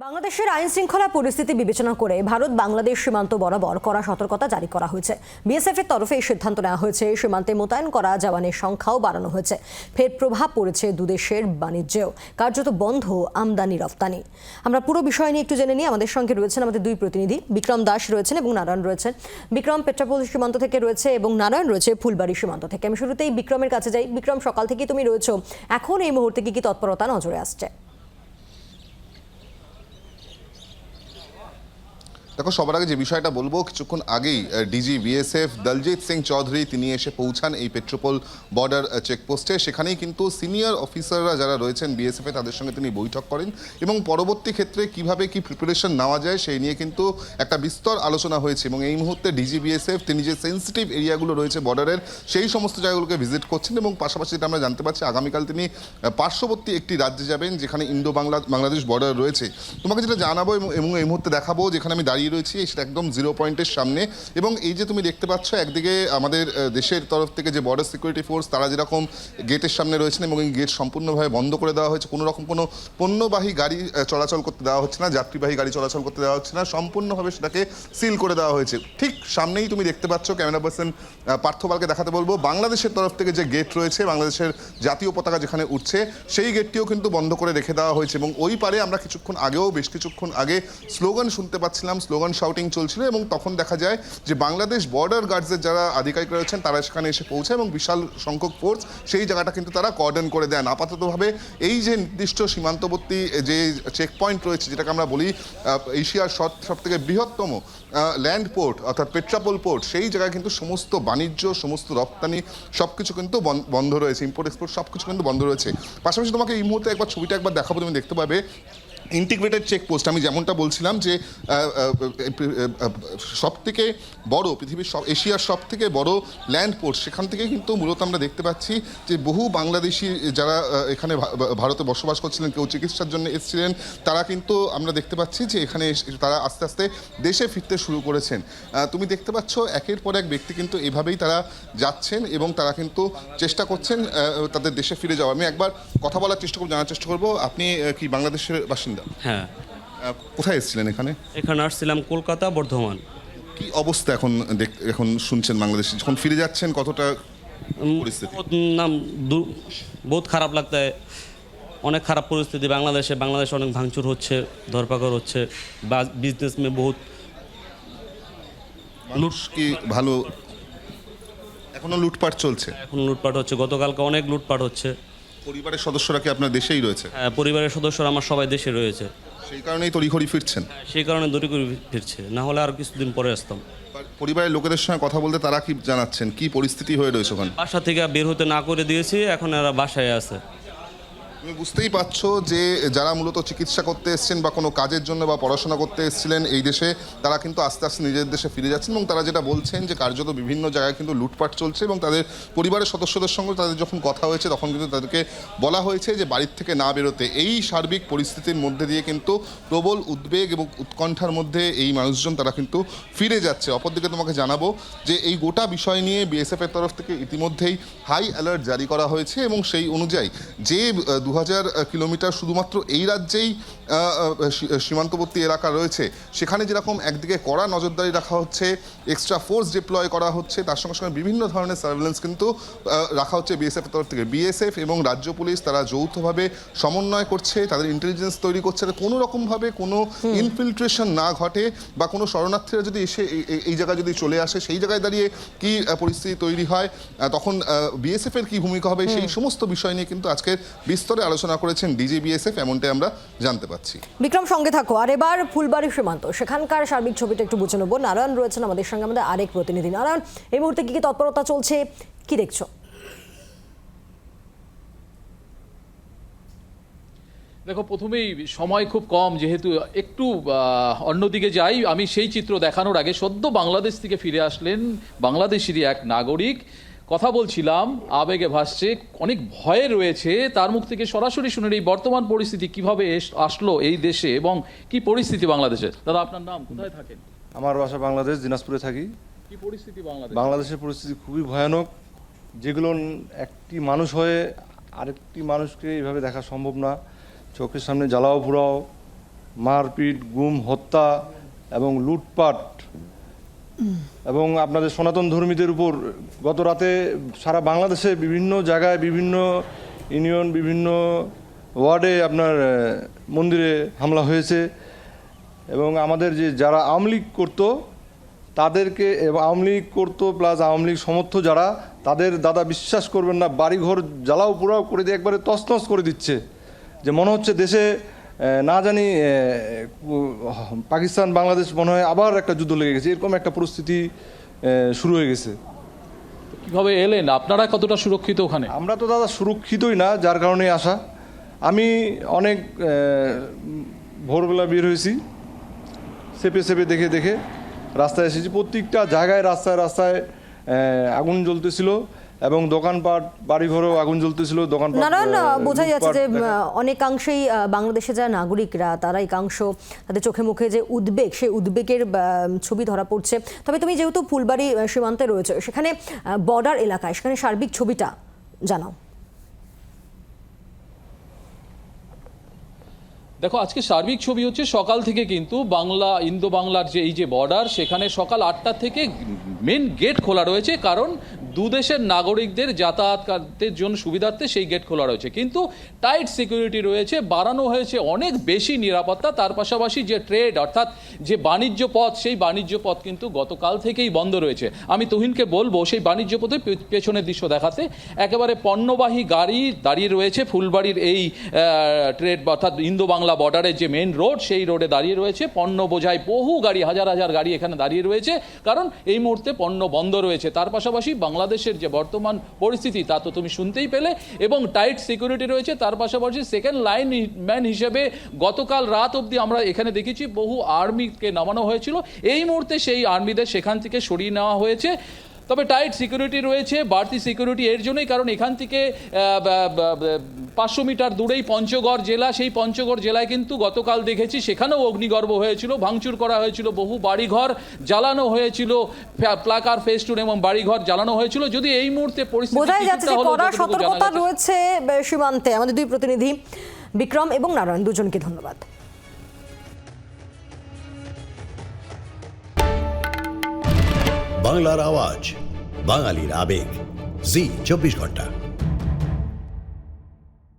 বাংলাদেশের আইন শৃঙ্খলা পরিস্থিতি বিবেচনা করে ভারত বাংলাদেশ সীমান্ত বরাবর কড়া সতর্কতা জারি করা হয়েছে। বিএসএফ এর তরফে এই সিদ্ধান্ত নেওয়া হয়েছে। সীমান্তে মোতায়েন করা জওয়ানের সংখ্যাও বাড়ানো হয়েছে। ফের প্রভাব পড়েছে দুদেশের বাণিজ্যেও, কার্যত বন্ধ আমদানি রপ্তানি। আমরা পুরো বিষয় নিয়ে একটু জেনে নিই। আমাদের সঙ্গে রয়েছেন আমাদের দুই প্রতিনিধি, বিক্রম দাস রয়েছেন এবং নারায়ণ রয়েছেন। বিক্রম পেট্রাপোল সীমান্ত থেকে রয়েছে এবং নারায়ণ রয়েছে ফুলবাড়ি সীমান্ত থেকে। আমি শুরুতেই বিক্রমের কাছে যাই। বিক্রম, সকাল থেকে তুমি রয়েছো, এখন এই মুহূর্তে কি তৎপরতা নজরে আসছে? দেখো, সবার আগে যে বিষয়টা বলবো, কিছুক্ষণ আগেই ডিজি বিএসএফ দলজিৎ সিং চৌধুরী তিনি এসে পৌঁছান এই পেট্রাপোল বর্ডার চেকপোস্টে। সেখানেই কিন্তু সিনিয়র অফিসাররা যারা রয়েছেন বিএসএফে তাদের সঙ্গে তিনি বৈঠক করেন এবং পরবর্তী ক্ষেত্রে কিভাবে কি প্রিপারেশন নেওয়া যায় সেই নিয়ে কিন্তু একটা বিস্তর আলোচনা হয়েছে। এবং এই মুহূর্তে ডিজি বিএসএফ তিনি যে সেন্সিটিভ এরিয়াগুলো রয়েছে বর্ডারের সেই সমস্ত জায়গাগুলোকে ভিজিট করছেন এবং পাশাপাশি যেটা আমরা জানতে পারছি আগামীকাল তিনি পার্শ্ববর্তী একটি রাজ্যে যাবেন যেখানে বাংলাদেশ বর্ডার রয়েছে। তোমাকে যেটা জানাবো এবং এই মুহূর্তে দেখাবো যেখানে আমি দাঁড়িয়ে রয়েছি সেটা একদম জিরো পয়েন্টের সামনে। এবং এই যে তুমি দেখতে পাচ্ছ, একদিকে আমাদের দেশের তরফ থেকে যে বর্ডার সিকিউরিটি ফোর্স তারা যেরকম গেটের সামনে রয়েছেন এবং এই গেট সম্পূর্ণভাবে বন্ধ করে দেওয়া হয়েছে। কোনো রকম কোনো পণ্যবাহী গাড়ি চলাচল করতে দেওয়া হচ্ছে না, যাত্রীবাহী গাড়ি চলাচল করতে দেওয়া হচ্ছে না, সম্পূর্ণভাবে সেটাকে সিল করে দেওয়া হয়েছে। ঠিক সামনেই তুমি দেখতে পাচ্ছ, ক্যামেরা পার্সন পার্থবালকে দেখাতে বলবো, বাংলাদেশের তরফ থেকে যে গেট রয়েছে, বাংলাদেশের জাতীয় পতাকা যেখানে উঠছে সেই গেটটিও কিন্তু বন্ধ করে রেখে দেওয়া হয়েছে। এবং ওই পারে আমরা বেশ কিছুক্ষণ আগে স্লোগান শুনতে পাচ্ছিলাম, স্লোগান শাউটিং চলছিল এবং তখন দেখা যায় যে বাংলাদেশ বর্ডার গার্ডসের যারা আধিকারিক রয়েছেন তারা সেখানে এসে পৌঁছায় এবং বিশাল সংখ্যক ফোর্স সেই জায়গাটা কিন্তু তারা কর্ডন করে দেন। আপাততভাবে এই যে নির্দিষ্ট সীমান্তবর্তী যে চেক পয়েন্ট রয়েছে, যেটাকে আমরা বলি এশিয়ার সব থেকে বৃহত্তম ল্যান্ড পোর্ট অর্থাৎ পেট্রাপোল পোর্ট, সেই জায়গায় কিন্তু সমস্ত বাণিজ্য, সমস্ত রপ্তানি সবকিছু কিন্তু বন্ধ রয়েছে, ইম্পোর্ট এক্সপোর্ট সবকিছু কিন্তু বন্ধ রয়েছে। পাশাপাশি তোমাকে এই মুহূর্তে ছবিটা একবার দেখাবো, তুমি দেখতে পাবে ইন্টিগ্রেটেড চেকপোস্ট। আমি যেমনটা বলছিলাম যে সব থেকে বড় পৃথিবীর এশিয়ার সব থেকে বড় ল্যান্ড পোর্ট, সেখান থেকে কিন্তু মূলত আমরা দেখতে পাচ্ছি যে বহু বাংলাদেশি যারা এখানে ভারতে বসবাস করছিলেন, কেউ চিকিৎসার জন্য এসেছিলেন, তারা কিন্তু আমরা দেখতে পাচ্ছি যে এখানে তারা আস্তে আস্তে দেশে ফিরতে শুরু করেছেন। তুমি দেখতে পাচ্ছ একের পর এক ব্যক্তি কিন্তু এভাবেই তারা যাচ্ছেন এবং তারা কিন্তু চেষ্টা করছেন তাদের দেশে ফিরে যাওয়া। আমি একবার কথা বলার চেষ্টা করবো, জানার চেষ্টা করবো, আপনি কি বাংলাদেশের বাসিন্দা? হ্যাঁ। কোথায় এসেছিলেন? এখানে আসছিলাম কলকাতা, বর্ধমান। কি অবস্থা এখন শুনছেন বাংলাদেশে যখন ফিরে যাচ্ছেন, কতটা পরিস্থিতি? বহুত খারাপ লাগতে, অনেক খারাপ পরিস্থিতি বাংলাদেশে অনেক ভাঙচুর হচ্ছে, ধরপাকড় হচ্ছে, বিজনেস মে বহুত লুট কি ভালো? এখনো লুটপাট চলছে? এখন লুটপাট হচ্ছে, গতকালকে অনেক লুটপাট হচ্ছে। পরিবারের সদস্যরা কি আপনার দেশেই রয়েছে? হ্যাঁ, পরিবারের সদস্যরা আমার সবাই দেশে রয়েছে। সেই কারণেই তড়িঘড়ি ফিরছেন? সেই কারণে দড়িঘড়ি ফিরছে, না হলে আর কিছুদিন পরে আসতাম। পরিবারের লোকেদের সঙ্গে কথা বলতে তারা কি জানাচ্ছেন, কি পরিস্থিতি হয়ে রয়েছে ওখানে? বাসা থেকে বের হতে না করে দিয়েছি, এখন এরা বাসায় আছে। তুমি বুঝতেই পারছো যে যারা মূলত চিকিৎসা করতে এসেছেন বা কোনো কাজের জন্য বা পড়াশোনা করতে এসেছিলেন এই দেশে, তারা কিন্তু আস্তে আস্তে নিজের দেশে ফিরে যাচ্ছেন এবং তারা যেটা বলছেন যে কার্যত বিভিন্ন জায়গায় কিন্তু লুটপাট চলছে এবং তাদের পরিবারের সদস্যদের সঙ্গে তাদের যখন কথা হয়েছে তখন কিন্তু তাদেরকে বলা হয়েছে যে বাড়ির থেকে না বেরোতে। এই সার্বিক পরিস্থিতির মধ্যে দিয়ে কিন্তু প্রবল উদ্বেগ এবং উৎকণ্ঠার মধ্যে এই মানুষজন তারা কিন্তু ফিরে যাচ্ছে। অপরদিকে তোমাকে জানাবো যে এই গোটা বিষয় নিয়ে বিএসএফের তরফ থেকে ইতিমধ্যেই হাই অ্যালার্ট জারি করা হয়েছে এবং সেই অনুযায়ী যে 2000 কিলোমিটার শুধুমাত্র এই রাজ্যেই সীমান্তবর্তী এলাকা রয়েছে, সেখানে যেরকম একদিকে কড়া নজরদারি রাখা হচ্ছে, এক্সট্রা ফোর্স ডিপ্লয় করা হচ্ছে, তার সঙ্গে সঙ্গে বিভিন্ন ধরনের সার্ভেলেন্স কিন্তু রাখা হচ্ছে বিএসএফ তরফ থেকে। বিএসএফ এবং রাজ্য পুলিশ তারা যৌথভাবে সমন্বয় করছে, তাদের ইন্টেলিজেন্স তৈরি করছে, কোনো রকমভাবে কোনো ইনফিল্ট্রেশন না ঘটে বা কোনো শরণার্থীরা যদি এসে এই জায়গায় যদি চলে আসে, সেই জায়গায় দাঁড়িয়ে কি পরিস্থিতি তৈরি হয়, তখন বিএসএফ এর কি ভূমিকা হবে, সেই সমস্ত বিষয় নিয়ে কিন্তু আজকের বিস্তরে আলোচনা করেছেন ডিজি বিএসএফ, এমনটাই আমরা জানতে পাচ্ছি। বিক্রম, সঙ্গে থাকো। আর এবার ফুলবাড়ি সীমান্ত, সেখানকার সার্বিক ছবিটা একটু বুঝে নেবো। নারায়ণ রয়েছেন আমাদের সঙ্গে, আমাদের আরেক প্রতিনিধি। নারায়ণ, এই মুহূর্তে কি তৎপরতা চলছে, কি দেখছো? দেখো, প্রথমেই সময় খুব কম, যেহেতু একটু অন্যদিকে যাই। আমি সেই চিত্র দেখানোর আগে সদ্য বাংলাদেশ থেকে ফিরে আসলেন বাংলাদেশেরই এক নাগরিক, কথা বলছিলাম, আবেগে ভাসছে, অনেক ভয়ে রয়েছে। তার মুখ থেকে সরাসরি শুনে এই বর্তমান পরিস্থিতি কিভাবে আসলো এই দেশে এবং কি পরিস্থিতি বাংলাদেশে। দাদা, আপনার নাম, কোথায় থাকেন? আমার বাসা বাংলাদেশ, দিনাজপুরে থাকি। কি পরিস্থিতি বাংলাদেশের পরিস্থিতি খুবই ভয়ানক, যেগুলো একটি মানুষ হয়ে আরেকটি মানুষকে এইভাবে দেখা সম্ভব না। চোখের সামনে জ্বালাও পোড়াও, মারপিট, গুম, হত্যা এবং লুটপাট এবং আপনাদের সনাতন ধর্মীদের উপর গত রাতে সারা বাংলাদেশে বিভিন্ন জায়গায়, বিভিন্ন ইউনিয়ন, বিভিন্ন ওয়ার্ডে আপনার মন্দিরে হামলা হয়েছে। এবং আমাদের যে যারা আওয়ামী লীগ করতো তাদেরকে, আওয়ামী লীগ করতো প্লাস আওয়ামী লীগ সমর্থ যারা, তাদের দাদা বিশ্বাস করবেন না, বাড়িঘর জ্বালাও পোড়াও করে দিয়ে একবারে তছনছ করে দিচ্ছে। যে মনে হচ্ছে দেশে না জানি পাকিস্তান বাংলাদেশ মনে হয় আবার একটা যুদ্ধ লেগে গেছে, এরকম একটা পরিস্থিতি শুরু হয়ে গেছে। কিভাবে এলেন, আপনারা কতটা সুরক্ষিত ওখানে? আমরা তো দাদা সুরক্ষিতই না, যার কারণে আসা। আমি অনেক ভোরবেলা বের হয়েছি, চেপে চেপে দেখে দেখে রাস্তায় এসেছি। প্রত্যেকটা জায়গায় রাস্তায় রাস্তায় আগুন জ্বলতেছিল এবং দোকানপাট, বাড়িঘরেও আগুন জ্বলতেছিল। দোকানপাট নারায়ণ, বোঝাই যাচ্ছে যে লুটপাট অনেকাংশেই বাংলাদেশে যারা নাগরিকরা তারা একাংশ তাদের চোখে মুখে যে উদ্বেগ, সেই উদ্বেগের ছবি ধরা পড়ছে। তবে তুমি যেহেতু ফুলবাড়ি সীমান্তে রয়েছে, সেখানে বর্ডার এলাকায়, সেখানে সার্বিক ছবিটা জানাও। দেখো, আজকে সার্বিক ছবি হচ্ছে সকাল থেকে কিন্তু বাংলা, ইন্দো বাংলার যে এই যে বর্ডার, সেখানে সকাল 8টা থেকে মেন গেট খোলা রয়েছে, কারণ দু দেশের নাগরিকদের যাতায়াতের জন্য সুবিধার্থে সেই গেট খোলা রয়েছে। কিন্তু টাইট সিকিউরিটি রয়েছে, বাড়ানো হয়েছে অনেক বেশি নিরাপত্তা। তার পাশাপাশি যে ট্রেড অর্থাৎ যে বাণিজ্য পথ, সেই বাণিজ্য পথ কিন্তু গতকাল থেকেই বন্ধ রয়েছে। আমি তুহিনকে বলবো সেই বাণিজ্য পথে পেছনের দৃশ্য দেখাতে। একেবারে পণ্যবাহী গাড়ি দাঁড়িয়ে রয়েছে ফুলবাড়ির এই ট্রেড অর্থাৎ ইন্দো বাংলা বর্ডারের যে মেন রোড, সেই রোডে দাঁড়িয়ে রয়েছে পণ্য বোঝাই বহু গাড়ি, হাজার হাজার গাড়ি এখানে দাঁড়িয়ে রয়েছে, কারণ এই মুহূর্তে পণ্য বন্ধ রয়েছে। তার পাশাপাশি বাংলাদেশের যে বর্তমান পরিস্থিতি তা তো তুমি শুনতেই পেলে, এবং টাইট সিকিউরিটি রয়েছে। তার পাশাপাশি সেকেন্ড লাইন ম্যান হিসেবে গতকাল রাত অবধি আমরা এখানে দেখেছি বহু আর্মিকে নামানো হয়েছিল। এই মুহূর্তে সেই আর্মিদের সেখান থেকে সরিয়ে নেওয়া হয়েছে। তবে টাইট সিকিউরিটি রয়েছে, বাড়তি সিকিউরিটি এর জন্যই কারণ এখান থেকে 500 মিটার দূরেই পঞ্চগড় জেলা, সেই পঞ্চগড় জেলায় কিন্তু গতকাল দেখেছি সেখানেও অগ্নিগর্ভ হয়েছিল, ভাঙচুর করা হয়েছিল, বহু বাড়িঘর জ্বালানো হয়েছিল, প্লাকার ফেস্টুন এবং বাড়িঘর জ্বালানো হয়েছিল। যদি এই মুহূর্তে পরিস্থিতি বোঝাই যাচ্ছে যে কড়া সতর্কতা রয়েছে সীমান্তে। আমাদের দুই প্রতিনিধি বিক্রম এবং নারায়ণ, দুজনকে ধন্যবাদ। বাংলার আওয়াজ, বাঙালির আবেগ, জি 24 ঘন্টা।